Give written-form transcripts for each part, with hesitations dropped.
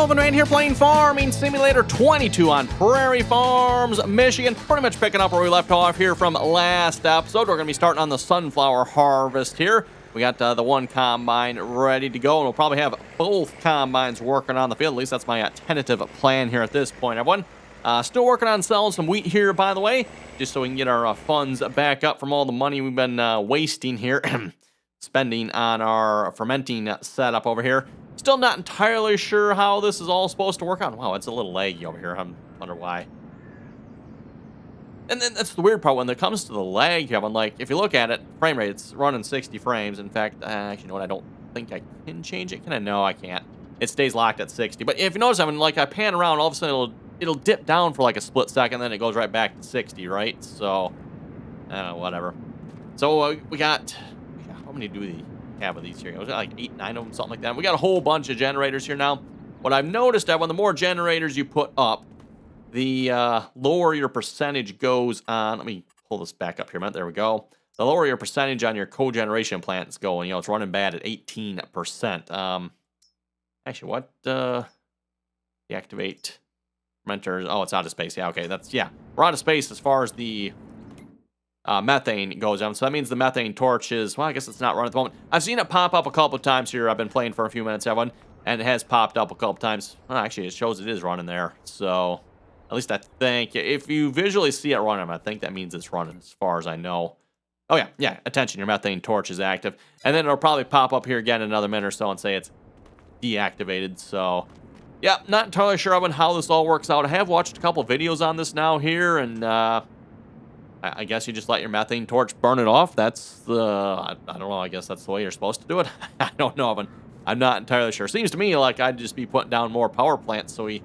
Melvin right here playing Farming Simulator 22 on Prairie Farms, Michigan. Pretty much picking up where we left off here from last episode. We're going to be starting on the sunflower harvest here. We got the one combine ready to go, and we'll probably have both combines working on the field. At least that's my tentative plan here at this point, everyone. Still working on selling some wheat here, by the way, just so we can get our funds back up from all the money we've been wasting here, spending on our fermenting setup over here. Still not entirely sure how this is all supposed to work out. Wow, it's a little laggy over here. I wonder why. And then that's the weird part when it comes to the lag, Kevin. Like, if you look at it, frame rate, it's running 60 frames. In fact, actually, you know what? I don't think I can change it. Can I? No, I can't. It stays locked at 60. But if you notice, I mean, like, I pan around, all of a sudden it'll dip down for like a split second, then it goes right back to 60, right? So, I don't know, whatever. So, we got, how many do we have of these here? It was like 8, 9 of them, something like that. We got a whole bunch of generators here now. What I've noticed that when the more generators you put up, the lower your percentage goes on. Let me pull this back up here a minute. There we go. The lower your percentage on your cogeneration plant is going. You know, it's running bad at 18%. Actually, what? Deactivate fermenters. Oh, it's out of space. Yeah, okay. We're out of space as far as the methane goes on. So that means the methane torch is, well, I guess it's not running at the moment. I've seen it pop up a couple of times here. I've been playing for a few minutes, everyone, and it has popped up a couple times. Well, actually, it shows it is running there. So at least I think, if you visually see it running, I think that means it's running as far as I know. Oh, yeah, attention, your methane torch is active. And then it'll probably pop up here again in another minute or so and say it's deactivated. So, yeah, not entirely sure on how this all works out. I have watched a couple videos on this now here, and I guess you just let your methane torch burn it off. That's the, I don't know, I guess that's the way you're supposed to do it. I don't know, but I'm not entirely sure. Seems to me like I'd just be putting down more power plants so we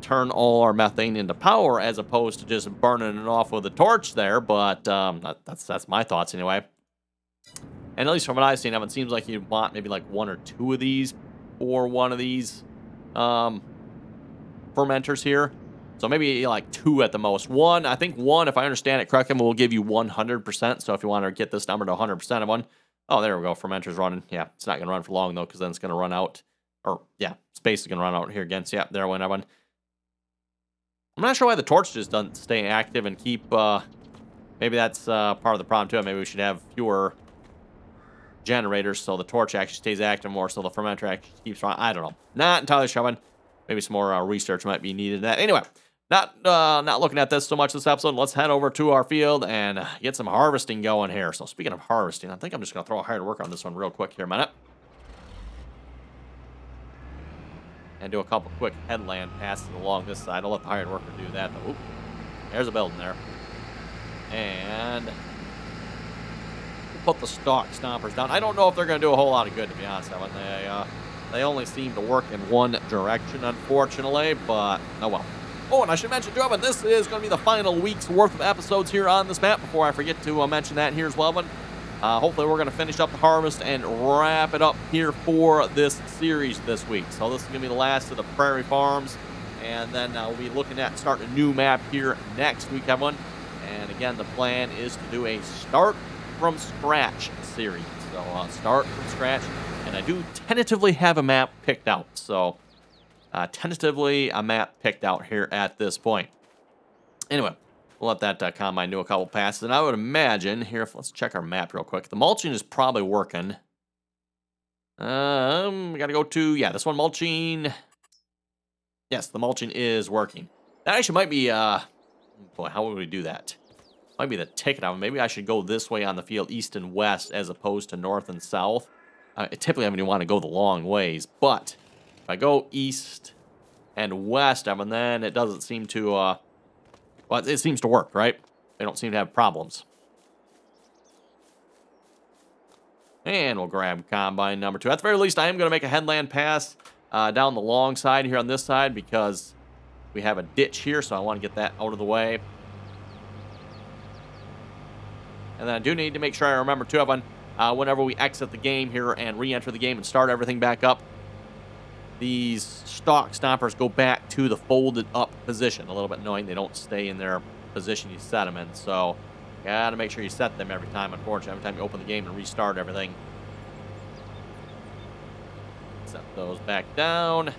turn all our methane into power as opposed to just burning it off with a torch there, but that's my thoughts anyway. And at least from what I've seen, it seems like you want maybe like 1 or 2 of these or one of these fermenters here. So maybe like 2 at the most. I think one, if I understand it correctly, will give you 100%. So if you want to get this number to 100% of one, oh, there we go. Fermenter's running. Yeah, it's not going to run for long though, because then it's going to run out. Or yeah, space is going to run out here again. So yeah, there went everyone. I'm not sure why the torch just doesn't stay active and keep, maybe that's part of the problem too. Maybe we should have fewer generators so the torch actually stays active more so the fermenter actually keeps running. I don't know. Not entirely sure. Maybe some more research might be needed in that. Anyway, not looking at this so much this episode. Let's head over to our field and get some harvesting going here. So speaking of harvesting, I think I'm just going to throw a hard work on this one real quick here a minute. And do a couple quick headland passes along this side. I'll let the hired worker do that, though. Oop, there's a building there. And we'll put the stalk stompers down. I don't know if they're going to do a whole lot of good, to be honest. They only seem to work in one direction, unfortunately, but oh well. Oh, and I should mention, Joe, but this is going to be the final week's worth of episodes here on this map before I forget to mention that here as well. But hopefully we're going to finish up the harvest and wrap it up here for this series this week. So this is going to be the last of the Prairie Farms. And then we'll be looking at starting a new map here next week, everyone. And again, the plan is to do a start from scratch series. So start from scratch. And I do tentatively have a map picked out. So tentatively a map picked out here at this point. Anyway. We'll let that combine do a couple passes. And I would imagine, here, let's check our map real quick. The mulching is probably working. We got to go to, yeah, this one, mulching. Yes, the mulching is working. That actually might be, boy, how would we do that? Might be the ticket of it. Maybe I should go this way on the field, east and west, as opposed to north and south. Typically, I mean, you want to go the long ways. But if I go east and west, I mean, then it doesn't seem to, well, it seems to work, right? They don't seem to have problems. And we'll grab combine number 2. At the very least, I am going to make a headland pass down the long side here on this side because we have a ditch here, so I want to get that out of the way. And then I do need to make sure I remember, too, Evan, whenever we exit the game here and re-enter the game and start everything back up, these stalk stompers go back to the folded up position. A little bit annoying. They don't stay in their position you set them in. So you gotta make sure you set them every time, unfortunately. Every time you open the game and restart everything. Set those back down.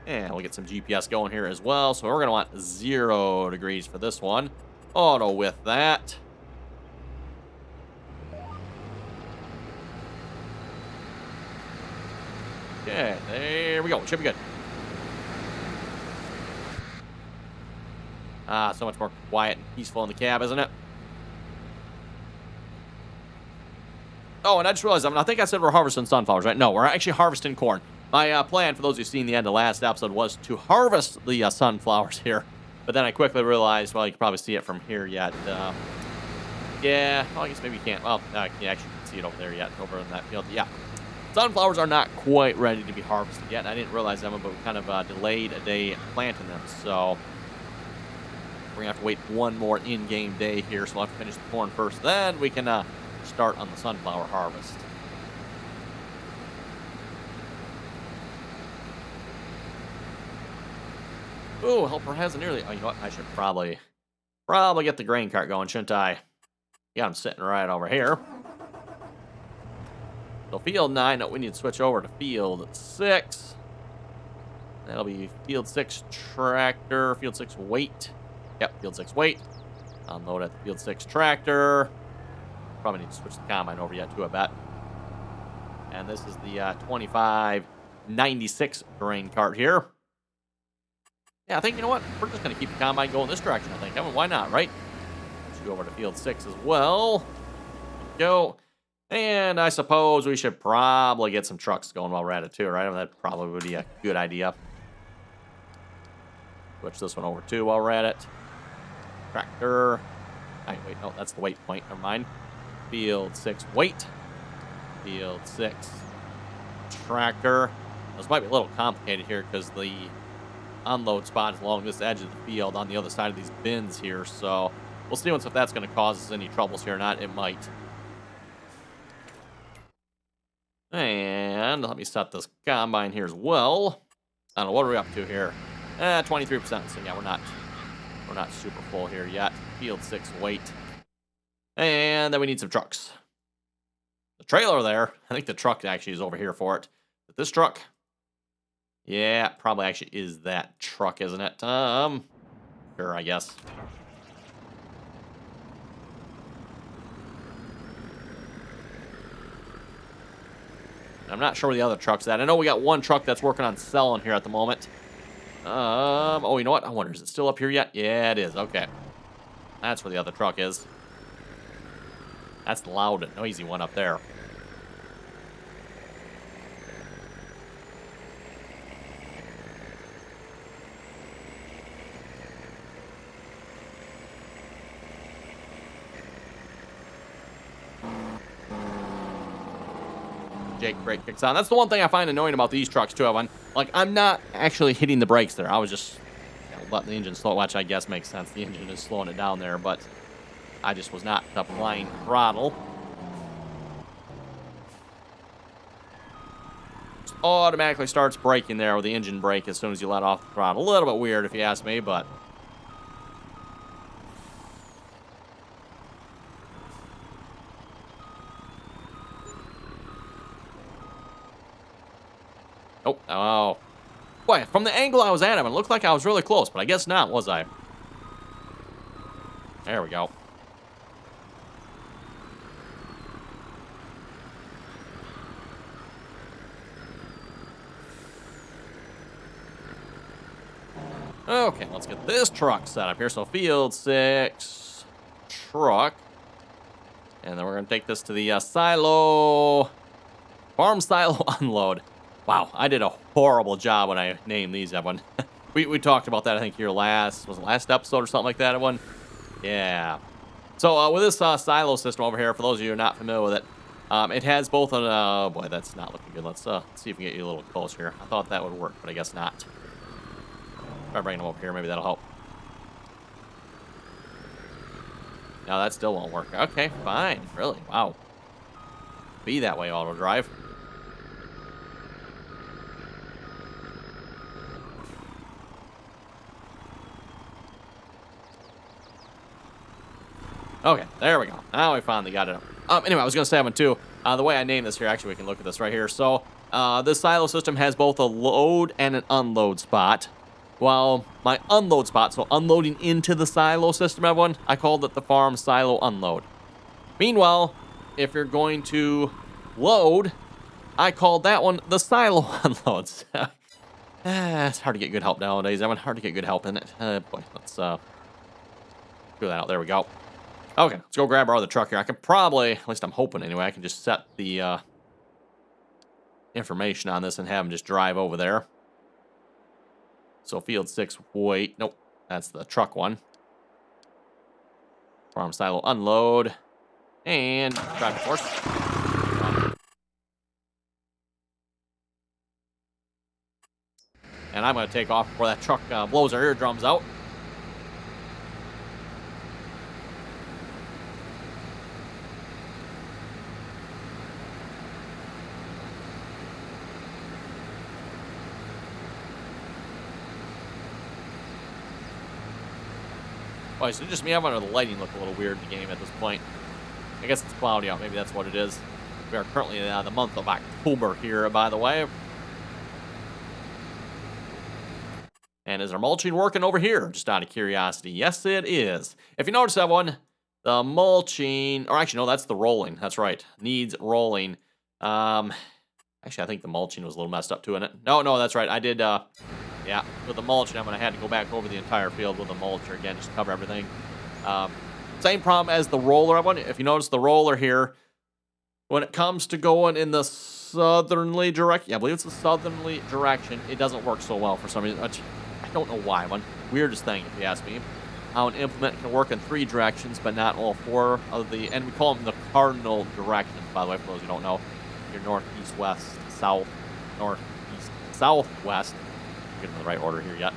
And we'll get some GPS going here as well. So we're going to want 0 degrees for this one. Auto with that. Okay, there we go. Should be good. Ah, so much more quiet and peaceful in the cab, isn't it? Oh, and I just realized, I think I said we're harvesting sunflowers, right? No, we're actually harvesting corn. My plan, for those who've seen the end of last episode, was to harvest the sunflowers here. But then I quickly realized, well, you can probably see it from here yet. Yeah, well, I guess maybe you can't. Well, you actually can see it over there yet, over in that field. Yeah. Sunflowers are not quite ready to be harvested yet. And I didn't realize them, but we kind of delayed a day planting them. So we're going to have to wait one more in-game day here. So we'll have to finish the corn first. Then we can start on the sunflower harvest. Oh, helper hasn't nearly. Oh, you know what? I should probably get the grain cart going, shouldn't I? Got him sitting right over here. So field 9, we need to switch over to field 6. That'll be field 6 tractor, field 6 weight. Yep, field 6 weight. Unload at the field 6 tractor. Probably need to switch the combine over yet too, I bet. And this is the 2596 grain cart here. Yeah, I think, you know what? We're just going to keep the combine going this direction, I think. I mean, why not, right? Let's go over to field 6 as well. Go. And I suppose we should probably get some trucks going while we're at it too, right? I mean, that probably would be a good idea. Switch this one over too while we're at it. Tractor. Wait, no, that's the weight point. Never mind. Field 6 weight. Field 6 tractor. This might be a little complicated here because the unload spot is along this edge of the field on the other side of these bins here. So we'll see if that's going to cause us any troubles here or not. It might. And let me set this combine here as well. I don't know, what are we up to here? 23%. So yeah, we're not super full here yet. Field 6 weight. And then we need some trucks. The trailer there, I think the truck actually is over here for it. But this truck, yeah, probably actually is that truck, isn't it? Sure, I guess. I'm not sure where the other truck's at. I know we got one truck that's working on selling here at the moment. Oh, you know what? I wonder, is it still up here yet? Yeah, it is. Okay. That's where the other truck is. That's the loud and noisy one up there. Jake brake kicks on. That's the one thing I find annoying about these trucks too, Evan. Like, I'm not actually hitting the brakes there. I was just letting the engine slow, which I guess makes sense. The engine is slowing it down there, but I just was not applying throttle. Just automatically starts braking there with the engine brake as soon as you let off the throttle. A little bit weird if you ask me, but oh. Boy, from the angle I was at, it looked like I was really close, but I guess not, was I? There we go. Okay, let's get this truck set up here. So field 6 truck. And then we're going to take this to the silo, farm silo unload. Wow, I did a horrible job when I named these, everyone. we talked about that, I think, here was it last episode or something like that, everyone? Yeah. So with this silo system over here, for those of you who are not familiar with it, it has both an, boy, that's not looking good. Let's see if we can get you a little closer here. I thought that would work, but I guess not. Try bringing them over here, maybe that'll help. No, that still won't work. Okay, fine, really, wow. Be that way, auto drive. Okay, there we go. Now we finally got it up. Anyway, I was going to say one too. The way I named this here, actually, we can look at this right here. So This silo system has both a load and an unload spot. Well, my unload spot, so unloading into the silo system, everyone, I called it the farm silo unload. Meanwhile, if you're going to load, I called that one the silo unloads. It's hard to get good help nowadays. Everyone, hard to get good help in it. Boy, let's figure that out. There we go. Okay, let's go grab our other truck here. I can probably, at least I'm hoping anyway, I can just set the information on this and have them just drive over there. So field 6, wait, nope, that's the truck one. Farm silo unload. And drive the force. And I'm going to take off before that truck blows our eardrums out. Oh, so just me having the lighting look a little weird in the game at this point. I guess it's cloudy out. Maybe that's what it is. We are currently in the month of October here, by the way. And is our mulching working over here? Just out of curiosity. Yes, it is. If you notice that one, the mulching, or actually, no, that's the rolling. That's right. Needs rolling. Actually, I think the mulching was a little messed up too, isn't it? No, that's right. I did, yeah, with the mulching, I'm going to have to go back over the entire field with the mulcher again, just to cover everything. Same problem as the roller. If you notice the roller here, when it comes to going in the southerly direction, yeah, I believe it's the southerly direction, it doesn't work so well for some reason. I don't know why. One weirdest thing, if you ask me. How an implement can work in 3 directions, but not all 4 of the, and we call them the cardinal directions, by the way, for those who don't know. You're north, east, west, south, north, east, south, west. I'm getting in the right order here yet.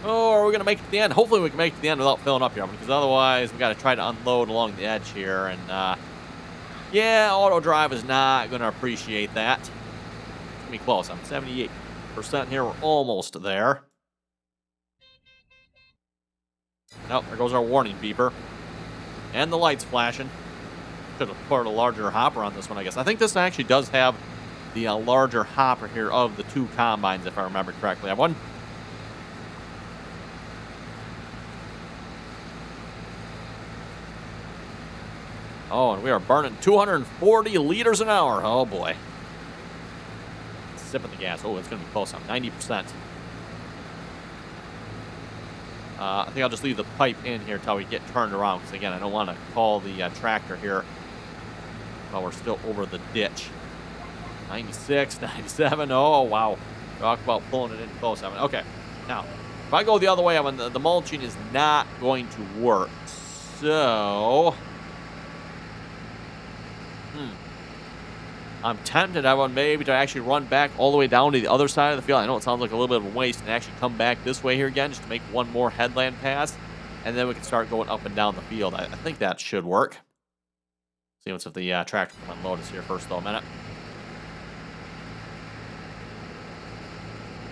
Oh, are we going to make it to the end? Hopefully we can make it to the end without filling up here, because otherwise we got to try to unload along the edge here. And, yeah, auto drive is not going to appreciate that. It's going to be close. I'm 78% here. We're almost there. Nope, there goes our warning beeper. And the lights flashing. Should have put a larger hopper on this one, I guess. I think this actually does have the larger hopper here of the 2 combines, if I remember correctly. I have one. Oh, and we are burning 240 liters an hour. Oh, boy. Sipping the gas. Oh, it's going to be close. I'm 90%. I think I'll just leave the pipe in here until we get turned around. Because, again, I don't want to call the tractor here while we're still over the ditch. 96, 97. Oh, wow. Talk about pulling it in close. Okay. Now, if I go the other way, the mulching is not going to work. So... I'm tempted, everyone, maybe to actually run back all the way down to the other side of the field. I know it sounds like a little bit of a waste, and actually come back this way here again just to make one more headland pass, and then we can start going up and down the field. I think that should work. See what's if the tractor can unload us here first, though, a minute.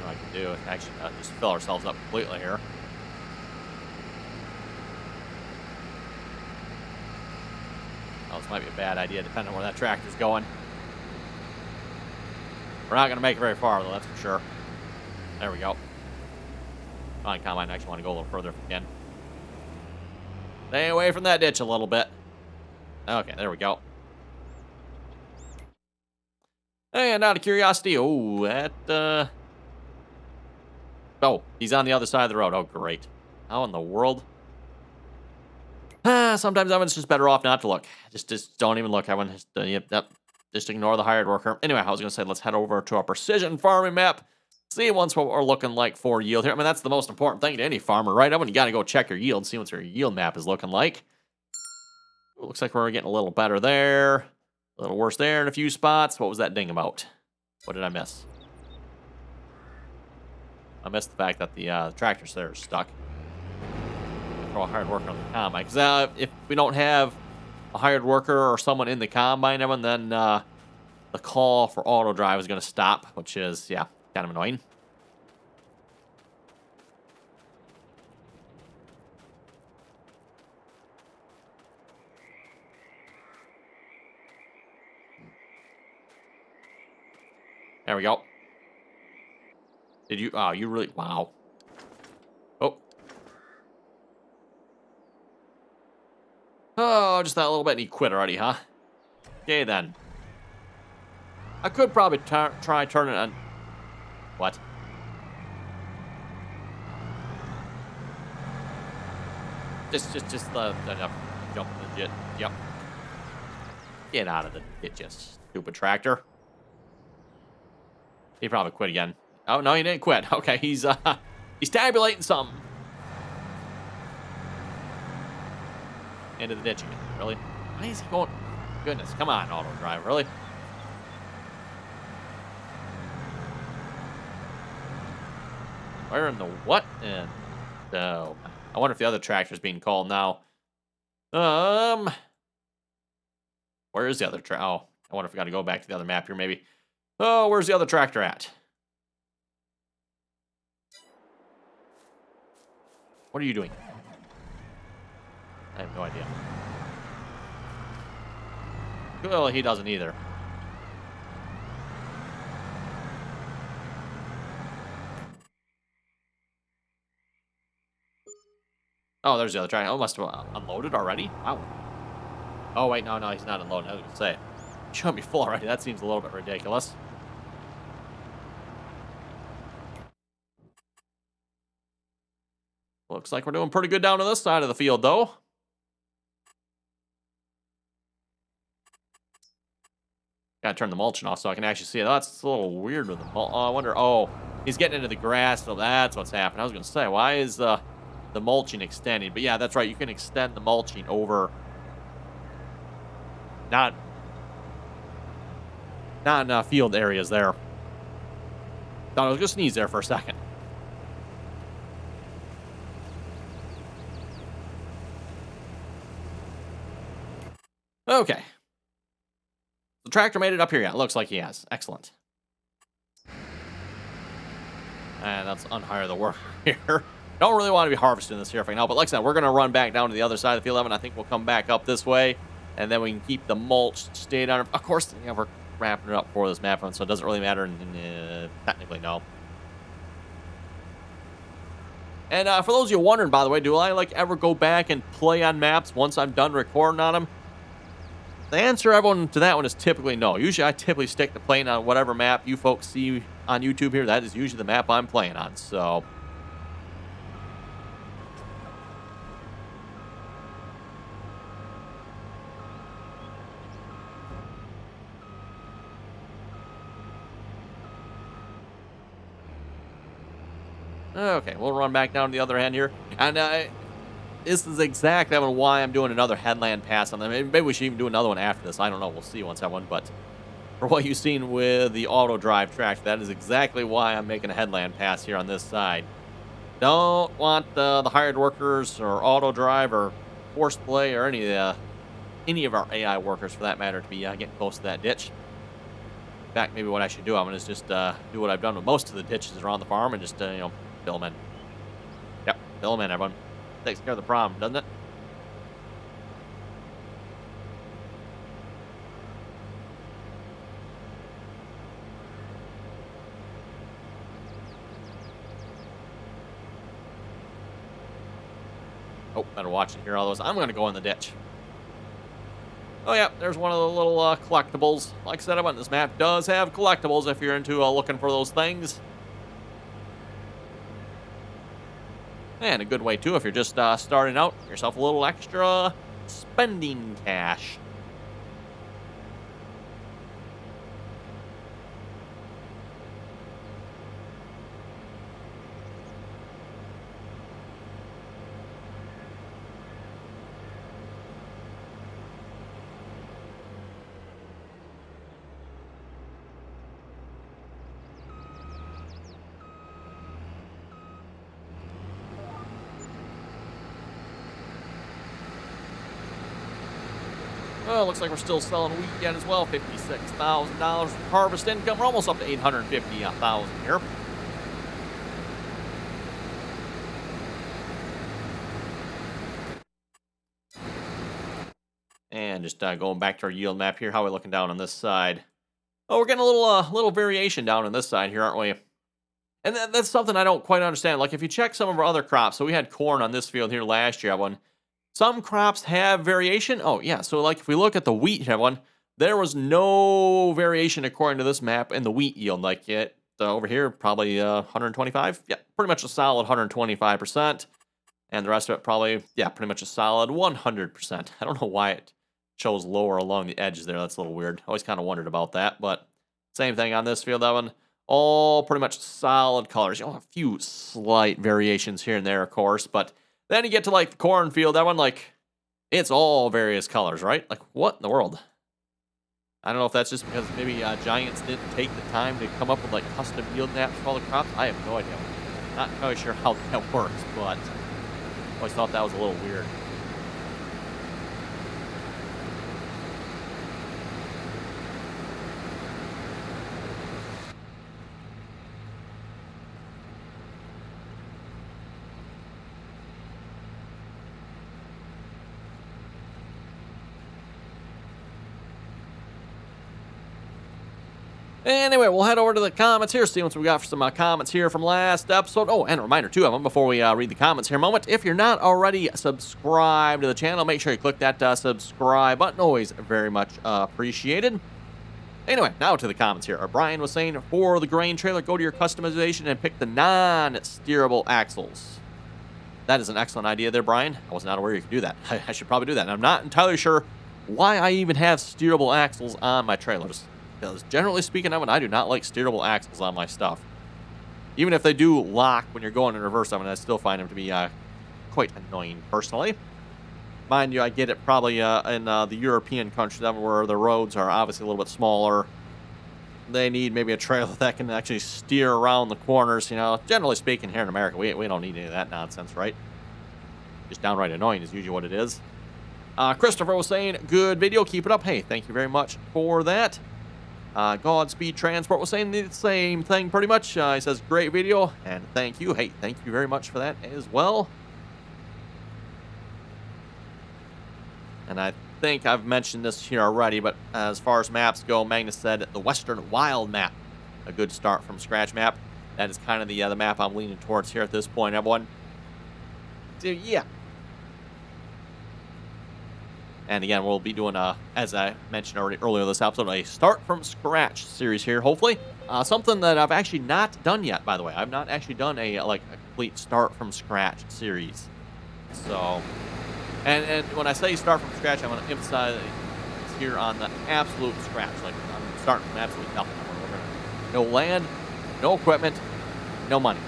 What I can do is actually just fill ourselves up completely here. Oh, this might be a bad idea, depending on where that tractor's going. We're not going to make it very far, though, that's for sure. There we go. Fine, combine. I actually want to go a little further if we can. Stay away from that ditch a little bit. Okay, there we go. And out of curiosity, oh, that, oh, he's on the other side of the road. Oh, great. How in the world? Sometimes it's just better off not to look. Just don't even look. Everyone, just ignore the hired worker. Anyway, I was going to say, let's head over to our precision farming map. See once what we're looking like for yield here. I mean, that's the most important thing to any farmer, right? You got to go check your yield, see what your yield map is looking like. Looks like we're getting a little better there. A little worse there in a few spots. What was that ding about? What did I miss? I missed the fact that the tractors there are stuck. Throw a hired worker on the combine. Because if we don't have a hired worker or someone in the combine, then the call for auto drive is going to stop, which is, yeah, kind of annoying. There we go. Did you? Oh, you really? Wow. Oh. Oh, just that little bit and he quit already, huh? Okay, then. I could probably try turning it on. What? Just jump legit. Yep. Get out of the ditch, you stupid tractor. He probably quit again. Oh, no, he didn't quit. Okay, he's tabulating something. Into the ditch again. Really? Why is he going? Goodness, come on, auto drive. Really? Where in the what? And I wonder if the other tractor's being called now. Where is the other tractor? Oh, I wonder if we got to go back to the other map here, maybe. Oh, where's the other tractor at? What are you doing? I have no idea. Well, he doesn't either. Oh, there's the other tractor. Oh, must have unloaded already? Wow. Oh, wait, no, he's not unloading. I was going to say. He shouldn't be full already. That seems a little bit ridiculous. Looks like we're doing pretty good down on this side of the field, though. Gotta turn the mulching off so I can actually see it. That's a little weird with the mulch. Oh, I wonder. Oh, he's getting into the grass, so that's what's happening. I was going to say, why is the mulching extending? But yeah, that's right. You can extend the mulching over. Not in field areas there. Thought I was going to sneeze there for a second. Okay. The tractor made it up here yet. Looks like he has. Excellent. And let's unhire the worker here. Don't really want to be harvesting this here right now, but like I said, we're going to run back down to the other side of the field, Evan. I think we'll come back up this way, and then we can keep the mulch stayed on. Of course, yeah, we're wrapping it up for this map, so it doesn't really matter. Technically, no. And for those of you wondering, by the way, do I ever go back and play on maps once I'm done recording on them? The answer, everyone, to that one is typically no. Usually, I typically stick to playing on whatever map you folks see on YouTube here. That is usually the map I'm playing on. So. Okay, we'll run back down to the other end here. And this is exactly why I'm doing another headland pass on them. Maybe we should even do another one after this. I don't know. We'll see once that one. But for what you've seen with the auto drive track, that is exactly why I'm making a headland pass here on this side. Don't want the hired workers or auto drive or forced play or any of our AI workers, for that matter, to be getting close to that ditch. In fact, maybe what I should do, I'm going to just do what I've done with most of the ditches around the farm and just, fill them in. Yep, fill them in, everyone. Takes care of the problem, doesn't it? Oh, better watch and hear all those. I'm going to go in the ditch. Oh, yeah, there's one of the little collectibles. Like I said, this map does have collectibles if you're into looking for those things. And a good way, too, if you're just starting out, get yourself a little extra spending cash. Oh, looks like we're still selling wheat yet as well. $56,000 harvest income. We're almost up to $850,000 here. And just going back to our yield map here. How are we looking down on this side? Oh, we're getting a little variation down on this side here, aren't we? And that's something I don't quite understand. Like, if you check some of our other crops, so we had corn on this field here last year, everyone. Some crops have variation. Oh, yeah. So, like, if we look at the wheat, everyone, there was no variation according to this map in the wheat yield. Like, it over here, probably 125. Yeah, pretty much a solid 125%. And the rest of it probably, yeah, pretty much a solid 100%. I don't know why it shows lower along the edges there. That's a little weird. Always kind of wondered about that. But same thing on this field, Evan. All pretty much solid colors. You know, a few slight variations here and there, of course. But then you get to, like, the cornfield, that one, like, it's all various colors, right? Like, what in the world? I don't know if that's just because maybe Giants didn't take the time to come up with, like, custom yield maps for all the crops. I have no idea. Not entirely sure how that works, but I always thought that was a little weird. Anyway, we'll head over to the comments here, see what we got for some comments here from last episode. Oh, and a reminder, too, Evan, before we read the comments here a moment, if you're not already subscribed to the channel, make sure you click that subscribe button. Always very much appreciated. Anyway, now to the comments here. Brian was saying, for the grain trailer, go to your customization and pick the non-steerable axles. That is an excellent idea there, Brian. I was not aware you could do that. I should probably do that. And I'm not entirely sure why I even have steerable axles on my trailers. Because generally speaking, I do not like steerable axles on my stuff. Even if they do lock when you're going in reverse, I still find them to be quite annoying, personally. Mind you, I get it probably in the European countries where the roads are obviously a little bit smaller. They need maybe a trailer that can actually steer around the corners, you know. Generally speaking, here in America, we don't need any of that nonsense, right? Just downright annoying is usually what it is. Christopher was saying, good video, keep it up. Hey, thank you very much for that. Godspeed Transport was saying the same thing pretty much. He says, great video, and thank you. Hey, thank you very much for that as well. And I think I've mentioned this here already, but as far as maps go, Magnus said the Western Wild map, a good start from scratch map. That is kind of the map I'm leaning towards here at this point, everyone. So, yeah. And again, we'll be doing, as I mentioned already earlier this episode, a start from scratch series here, hopefully. Something that I've actually not done yet, by the way. I've not actually done a complete start from scratch series. So, and when I say start from scratch, I want to emphasize here on the absolute scratch. Like, I'm starting from absolutely nothing. No land, no equipment, no money.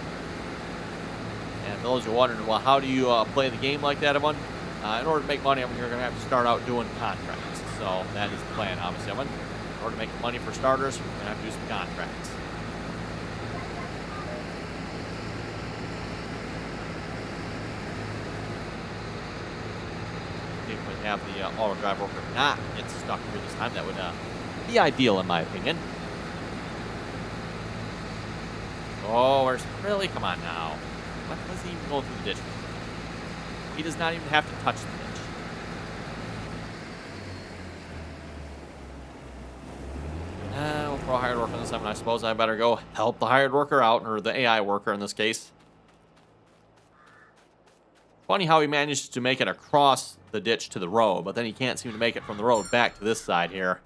And for those who are wondering, well, how do you play the game like that, everyone? In order to make money, you're going to have to start out doing contracts. So that is the plan, obviously. In order to make money for starters, you're going to have to do some contracts. If we have the auto drive worker not get stuck here this time, that would be ideal, in my opinion. Oh, where's really? Come on now. What was he even going through the ditch? He does not even have to touch the ditch. We'll throw a hired worker this time, and I suppose I better go help the hired worker out, or the AI worker in this case. Funny how he managed to make it across the ditch to the road, but then he can't seem to make it from the road back to this side here.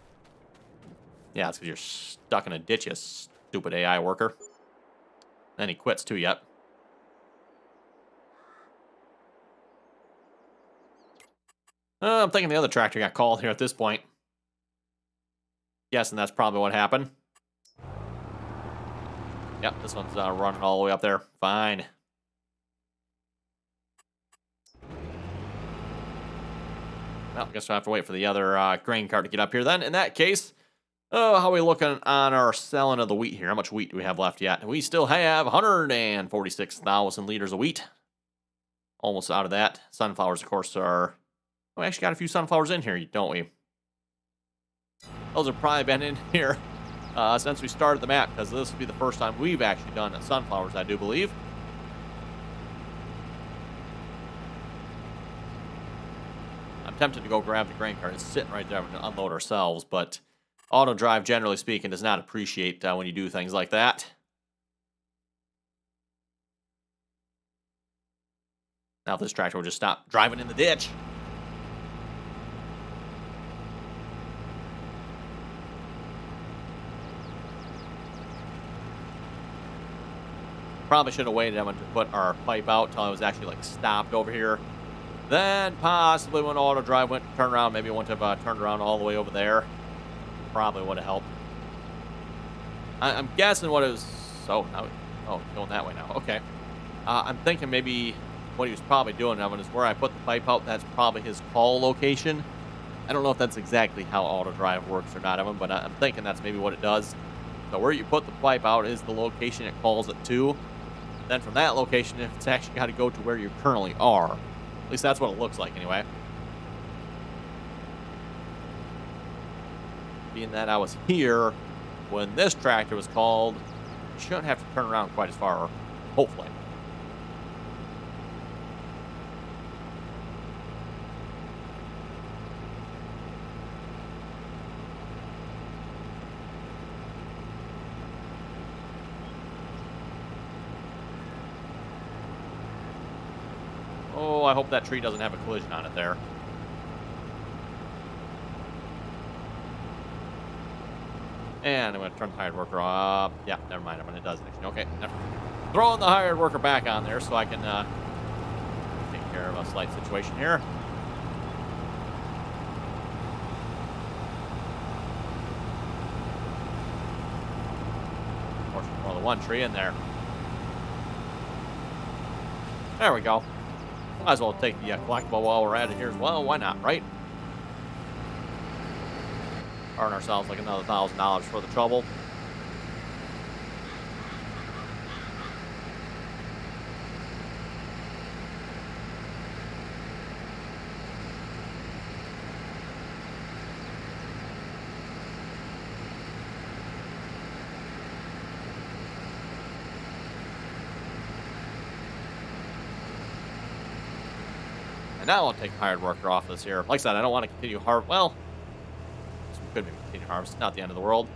Yeah, it's because you're stuck in a ditch, you stupid AI worker. Then he quits too, yet. I'm thinking the other tractor got called here at this point. Yes, and that's probably what happened. Yep, this one's running all the way up there. Fine. Well, I guess I'll have to wait for the other grain cart to get up here then. In that case, how are we looking on our selling of the wheat here? How much wheat do we have left yet? We still have 146,000 liters of wheat. Almost out of that. Sunflowers, of course, are... We actually got a few sunflowers in here, don't we? Those have probably been in here since we started the map, because this will be the first time we've actually done sunflowers, I do believe. I'm tempted to go grab the grain cart. It's sitting right there to unload ourselves, but auto drive, generally speaking, does not appreciate when you do things like that. Now this tractor will just stop driving in the ditch. Probably should have waited to put our pipe out till I was actually like stopped over here. Then possibly when auto drive went to turn around, maybe it wouldn't have turned around all the way over there. Probably would have helped. I'm guessing what it was. Going that way now. Okay. I'm thinking maybe what he was probably doing, Evan, is where I put the pipe out. That's probably his call location. I don't know if that's exactly how auto drive works or not, Evan, but I'm thinking that's maybe what it does. So where you put the pipe out is the location it calls it to. Then from that location, if it's actually got to go to where you currently are. At least that's what it looks like anyway. Being that I was here when this tractor was called, you shouldn't have to turn around quite as far, hopefully. Oh, I hope that tree doesn't have a collision on it there. And I'm going to turn the hired worker off. Yeah, never mind. It does actually. Okay, throwing the hired worker back on there so I can take care of a slight situation here. Of course, throw the one tree in there. There we go. Might as well take the collectible while we're at it here as well. Why not, right? Earn ourselves like another $1,000 for the trouble. And now I'll take hired worker off this here. Like I said, I don't want to continue well, could be continue harvest. Not the end of the world.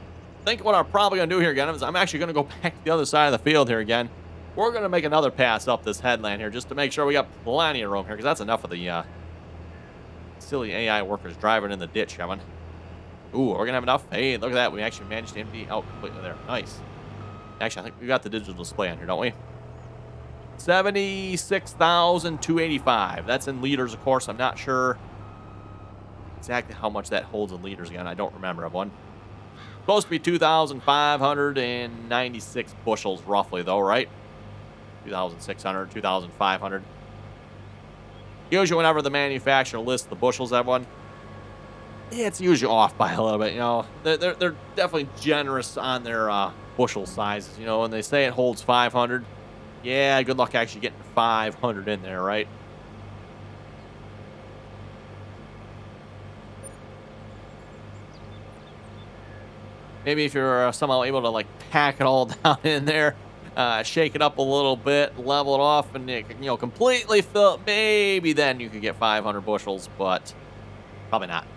I think what I'm probably going to do here again is I'm actually going to go back to the other side of the field here again. We're going to make another pass up this headland here just to make sure we got plenty of room here, because that's enough of the silly AI workers driving in the ditch, Kevin. Ooh, we're going to have enough. Hey, look at that. We actually managed to empty out completely there. Nice. Actually, I think we got the digital display on here, don't we? 76,285. That's in liters, of course. I'm not sure exactly how much that holds in liters again. I don't remember everyone. Supposed to be 2,596 bushels roughly though, right? 2,600, 2,500. Usually whenever the manufacturer lists the bushels, everyone, it's usually off by a little bit, you know. They're definitely generous on their bushel sizes, you know. When they say it holds 500, yeah, good luck actually getting 500 in there, right? Maybe if you're somehow able to like pack it all down in there, shake it up a little bit, level it off, and completely fill it, maybe then you could get 500 bushels, but probably not.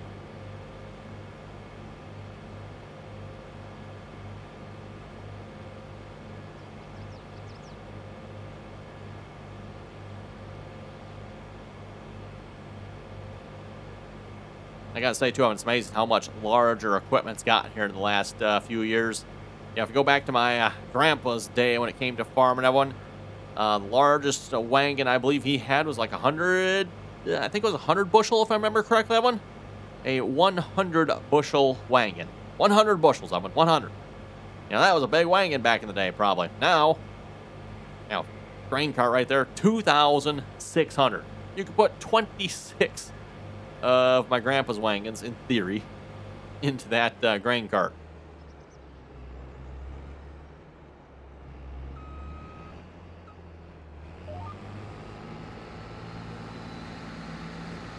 I gotta say, too, it's amazing how much larger equipment's gotten here in the last few years. Yeah, if you go back to my grandpa's day when it came to farming, everyone, the largest wagon I believe he had was like 100, I think it was 100 bushel, if I remember correctly, that one. A 100 bushel wagon. 100 bushels, that one, 100. That was a big wagon back in the day, probably. Now, grain cart right there, 2,600. You could put 26 of my grandpa's wagons, in theory, into that grain cart.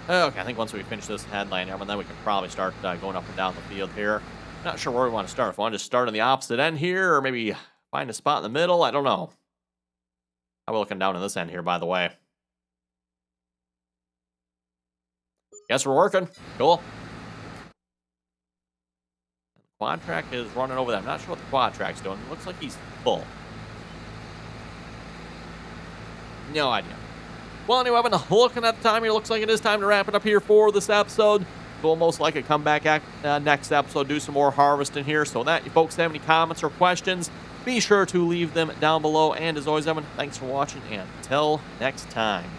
Okay, I think once we finish this headline, then we can probably start going up and down the field here. Not sure where we want to start. If we want to just start on the opposite end here, or maybe find a spot in the middle. I don't know. How are we looking down on this end here, by the way? Guess we're working. Cool. Quad track is running over there. I'm not sure what the quad track's doing. It looks like he's full. No idea. Well, anyway, I've been looking at the time here. Looks like it is time to wrap it up here for this episode. We'll most likely come back next episode, do some more harvesting here. So that, you folks have any comments or questions, be sure to leave them down below. And as always, Evan, thanks for watching, and until next time.